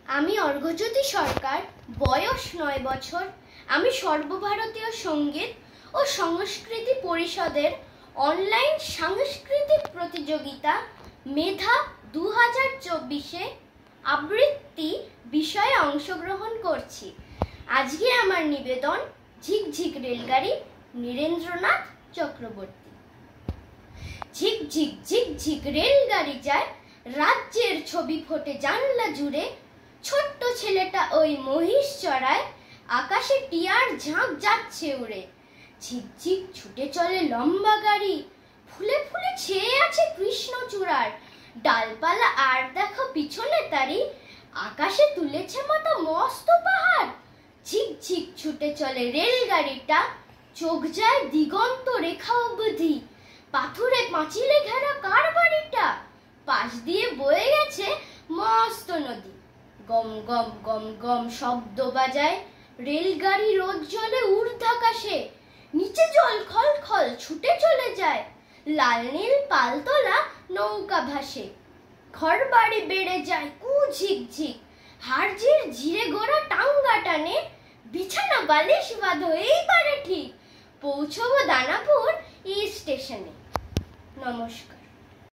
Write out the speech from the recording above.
আমি অর্ঘ্যজ্যোতি সরকার, বয়স 9 বছর। আমি সর্বভারতীয় সঙ্গীত ও সংস্কৃতি পরিষদের অনলাইন সাংস্কৃতিক প্রতিযোগিতা মেধা 2024-এ আবৃত্তি বিষয়ে অংশগ্রহণ করছি। আজকে আমার নিবেদন ঝিকঝিক রেলগাড়ি, নীরেন্দ্রনাথ চক্রবর্তী। ঝিকঝিক ঝিকঝিক রেলগাড়ি যায়, রাজ্যের ছবি ফোটে জানলা জুড়ে। ছোট্ট ছেলেটা ওই মহিষ চড়ায়, আকাশে টিয়ার ঝাঁক যাচ্ছে উড়ে। ঝিকঝিক ছুটে চলে লম্বা গাড়ি, ফুলে ফুলে ছেয়ে আছে কৃষ্ণচূড়ার ডালপালা। আর দেখো পিছনে তারি, আকাশে তুলেছে মাথা মস্ত পাহাড়। ঝিকঝিক ছুটে চলে রেলগাড়িটা, চোখ যায় দিগন্ত রেখা অবধি। পাথুরে পাঁচিলে ঘেরা কার বাড়িটা, পাশ দিয়ে বয়ে গেছে মস্ত নদী। গম গম গম গম শব্দ বাজায়, রেলগাড়ি রোদ জ্বলে ঊর্ধ্বাকাশে। নিচে জল খল খল ছুটে চলে যায়, লাল নীল পালতোলা নৌকা ভাসে। ঘর বাড়ি বেড়ে যায় কু ঝিকঝিক, হাড়জির ঝিরে গোড়া টাঙ্গা টানে। বিছানা বালিশ বাঁধো এইবারে ঠিক, পৌঁছবো দানাপুর স্টেশনে। নমস্কার।